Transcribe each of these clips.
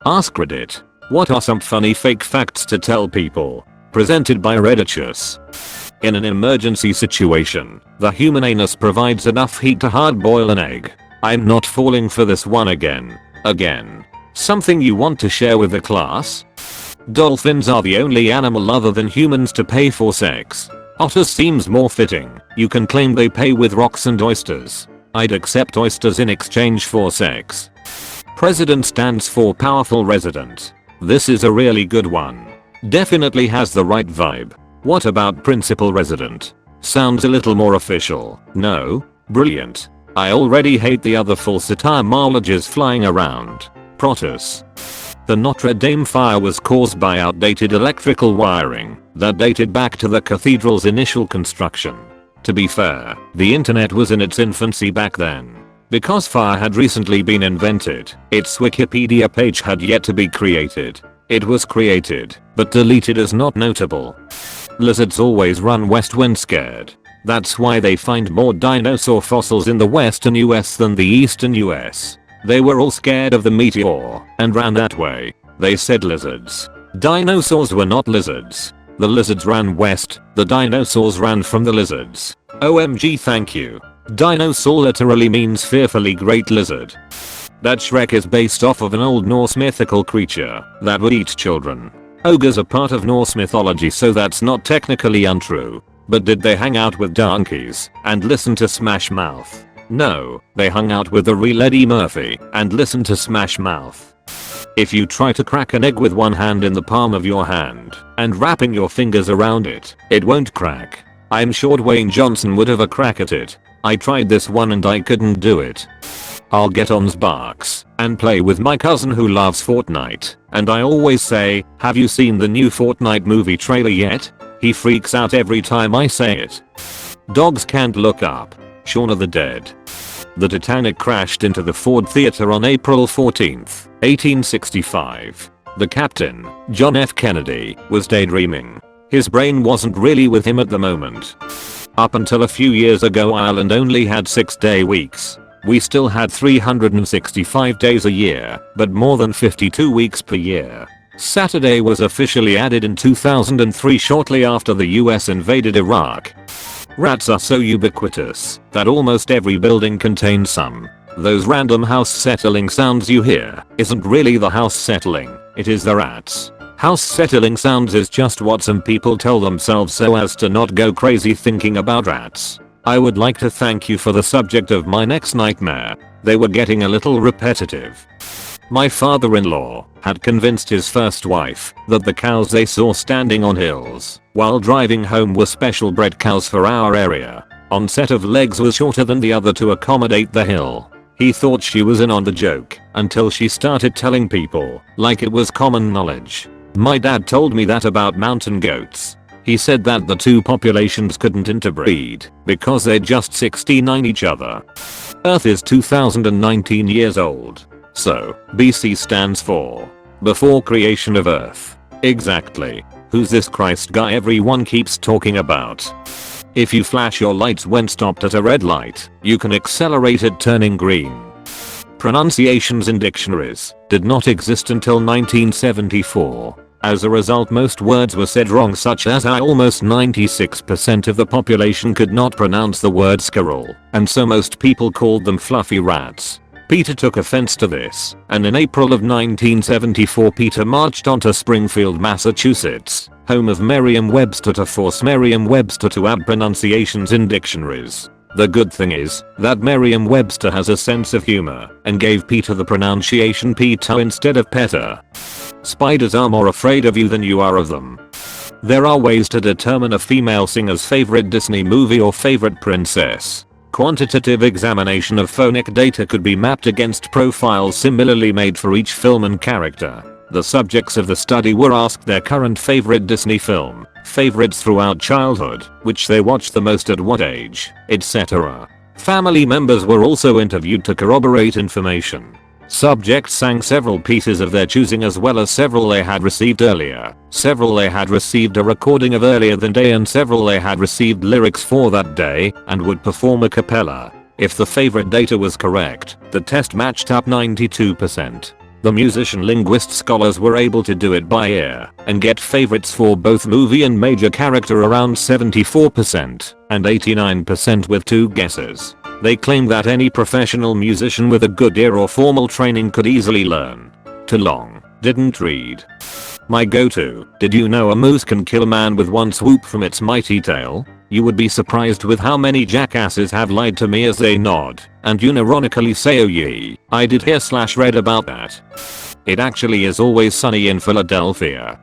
AskReddit. What are some funny fake facts to tell people? Presented by Redditous. In an emergency situation, the human anus provides enough heat to hard boil an egg. I'm not falling for this one again. Something you want to share with the class? Dolphins are the only animal other than humans to pay for sex. Otters seems more fitting. You can claim they pay with rocks and oysters. I'd accept oysters in exchange for sex. President stands for powerful resident. This is a really good one. Definitely has the right vibe. What about principal resident? Sounds a little more official. No? Brilliant. I already hate the other false etymologies flying around. Protus. The Notre Dame fire was caused by outdated electrical wiring that dated back to the cathedral's initial construction. To be fair, the internet was in its infancy back then. Because fire had recently been invented, its Wikipedia page had yet to be created. It was created, but deleted as not notable. Lizards always run west when scared. That's why they find more dinosaur fossils in the western US than the eastern US. They were all scared of the meteor and ran that way. They said lizards. Dinosaurs were not lizards. The lizards ran west, the dinosaurs ran from the lizards. OMG, thank you. Dinosaur literally means fearfully great lizard. That Shrek is based off of an Old Norse mythical creature that would eat children. Ogres are part of Norse mythology, so that's not technically untrue. But did they hang out with donkeys and listen to Smash Mouth? No, they hung out with the real Eddie Murphy and listened to Smash Mouth. If you try to crack an egg with one hand in the palm of your hand and wrapping your fingers around it, it won't crack. I'm sure Dwayne Johnson would have a crack at it. I tried this one and I couldn't do it. I'll get on Xbox and play with my cousin who loves Fortnite, and I always say, have you seen the new Fortnite movie trailer yet? He freaks out every time I say it. Dogs can't look up. Shaun of the Dead. The Titanic crashed into the Ford Theater on April 14, 1865. The captain, John F. Kennedy, was daydreaming. His brain wasn't really with him at the moment. Up until a few years ago, Ireland only had 6-day weeks. We still had 365 days a year, but more than 52 weeks per year. Saturday was officially added in 2003 shortly after the US invaded Iraq. Rats are so ubiquitous that almost every building contains some. Those random house settling sounds you hear isn't really the house settling, it is the rats. House settling sounds is just what some people tell themselves so as to not go crazy thinking about rats. I would like to thank you for the subject of my next nightmare. They were getting a little repetitive. My father-in-law had convinced his first wife that the cows they saw standing on hills while driving home were special bred cows for our area. One set of legs was shorter than the other to accommodate the hill. He thought she was in on the joke until she started telling people like it was common knowledge. My dad told me that about mountain goats. He said that the two populations couldn't interbreed because they're just 69 each other. Earth is 2019 years old. So, BC stands for before creation of Earth. Exactly. Who's this Christ guy everyone keeps talking about? If you flash your lights when stopped at a red light, you can accelerate it turning green. Pronunciations in dictionaries did not exist until 1974. As a result, most words were said wrong, such as almost 96% of the population could not pronounce the word squirrel, and so most people called them fluffy rats. Peter took offense to this, and in April of 1974 Peter marched onto Springfield, Massachusetts, home of Merriam-Webster, to force Merriam-Webster to add pronunciations in dictionaries. The good thing is that Merriam-Webster has a sense of humor and gave Peter the pronunciation Peter instead of Petter. Spiders are more afraid of you than you are of them. There are ways to determine a female singer's favorite Disney movie or favorite princess. Quantitative examination of phonic data could be mapped against profiles similarly made for each film and character. The subjects of the study were asked their current favorite Disney film, favorites throughout childhood, which they watched the most at what age, etc. Family members were also interviewed to corroborate information. Subjects sang several pieces of their choosing as well as several they had received earlier, several they had received a recording of earlier than day, and several they had received lyrics for that day and would perform a cappella. If the favorite data was correct, the test matched up 92%. The musician linguist scholars were able to do it by ear and get favorites for both movie and major character around 74% and 89% with 2 guesses. They claim that any professional musician with a good ear or formal training could easily learn. Too long. Didn't read. My go-to. Did you know a moose can kill a man with one swoop from its mighty tail? You would be surprised with how many jackasses have lied to me as they nod and unironically say, oh yeah, I did hear/read about that. It actually is always sunny in Philadelphia.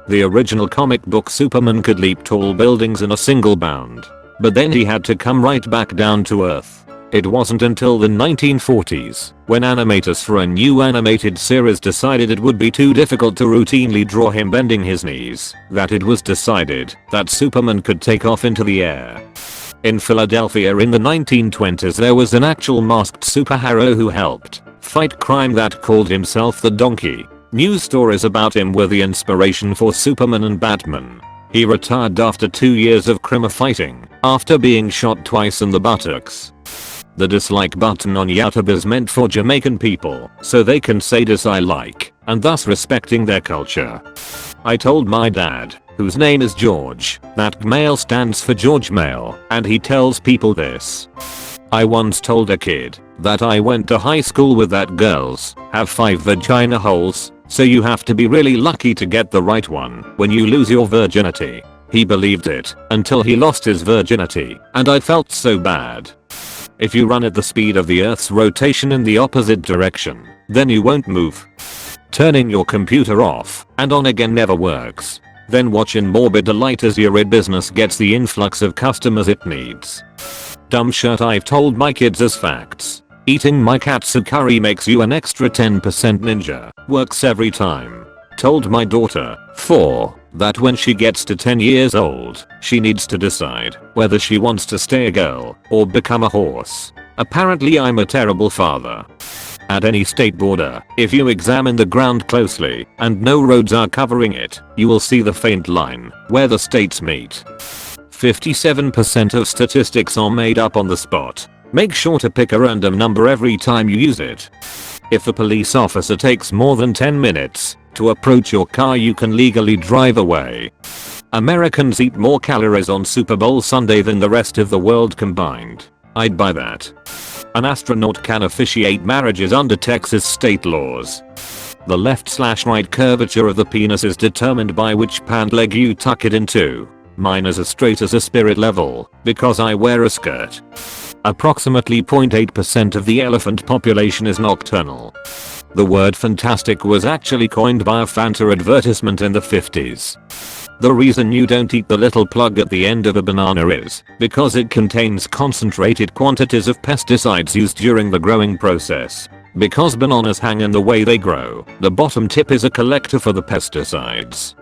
The original comic book Superman could leap tall buildings in a single bound. But then he had to come right back down to earth. It wasn't until the 1940s, when animators for a new animated series decided it would be too difficult to routinely draw him bending his knees, that it was decided that Superman could take off into the air. In Philadelphia in the 1920s there was an actual masked superhero who helped fight crime that called himself the Donkey. News stories about him were the inspiration for Superman and Batman. He retired after 2 years of crime fighting, after being shot twice in the buttocks. The dislike button on YouTube is meant for Jamaican people, so they can say dislike, and thus respecting their culture. I told my dad, whose name is George, that male stands for George Male, and he tells people this. I once told a kid that I went to high school with that girls have 5 vagina holes, so you have to be really lucky to get the right one when you lose your virginity. He believed it until he lost his virginity, and I felt so bad. If you run at the speed of the Earth's rotation in the opposite direction, then you won't move. Turning your computer off and on again never works. Then watch in morbid delight as your business gets the influx of customers it needs. Dumb shirt I've told my kids as facts. Eating my katsu curry makes you an extra 10% ninja. Works every time. Told my daughter, 4, that when she gets to 10 years old, she needs to decide whether she wants to stay a girl or become a horse. Apparently I'm a terrible father. At any state border, if you examine the ground closely and no roads are covering it, you will see the faint line where the states meet. 57% of statistics are made up on the spot. Make sure to pick a random number every time you use it. If a police officer takes more than 10 minutes to approach your car, you can legally drive away. Americans eat more calories on Super Bowl Sunday than the rest of the world combined. I'd buy that. An astronaut can officiate marriages under Texas state laws. The left/right curvature of the penis is determined by which pant leg you tuck it into. Mine is as straight as a spirit level because I wear a skirt. Approximately 0.8% of the elephant population is nocturnal. The word fantastic was actually coined by a Fanta advertisement in the 50s. The reason you don't eat the little plug at the end of a banana is because it contains concentrated quantities of pesticides used during the growing process. Because bananas hang in the way they grow, the bottom tip is a collector for the pesticides.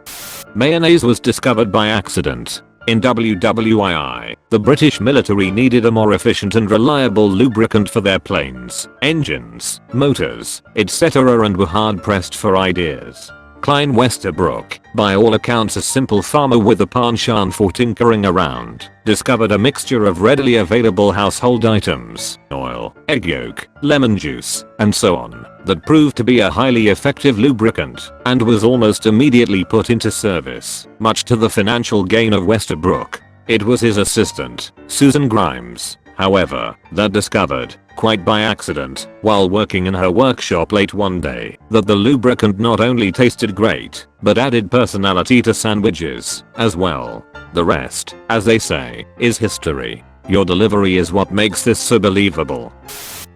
Mayonnaise was discovered by accident. In WWII, the British military needed a more efficient and reliable lubricant for their planes, engines, motors, etc., and were hard pressed for ideas. Klein Westerbrook, by all accounts a simple farmer with a penchant for tinkering around, discovered a mixture of readily available household items, oil, egg yolk, lemon juice, and so on, that proved to be a highly effective lubricant and was almost immediately put into service, much to the financial gain of Westerbrook. It was his assistant, Susan Grimes, however, that discovered, quite by accident, while working in her workshop late one day, that the lubricant not only tasted great, but added personality to sandwiches, as well. The rest, as they say, is history. Your delivery is what makes this so believable.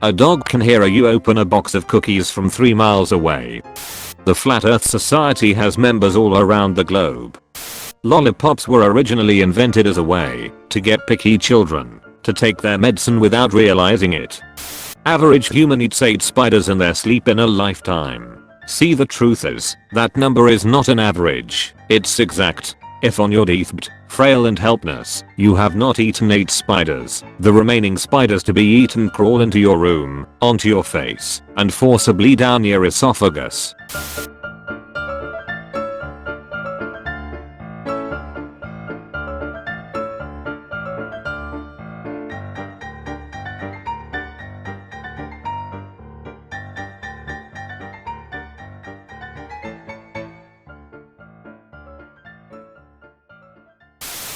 A dog can hear you open a box of cookies from 3 miles away. The Flat Earth Society has members all around the globe. Lollipops were originally invented as a way to get picky children to take their medicine without realizing it. Average human eats 8 spiders in their sleep in a lifetime. See, the truth is, that number is not an average, it's exact. If on your deathbed, frail and helpless, you have not eaten 8 spiders, the remaining spiders to be eaten crawl into your room, onto your face, and forcibly down your esophagus.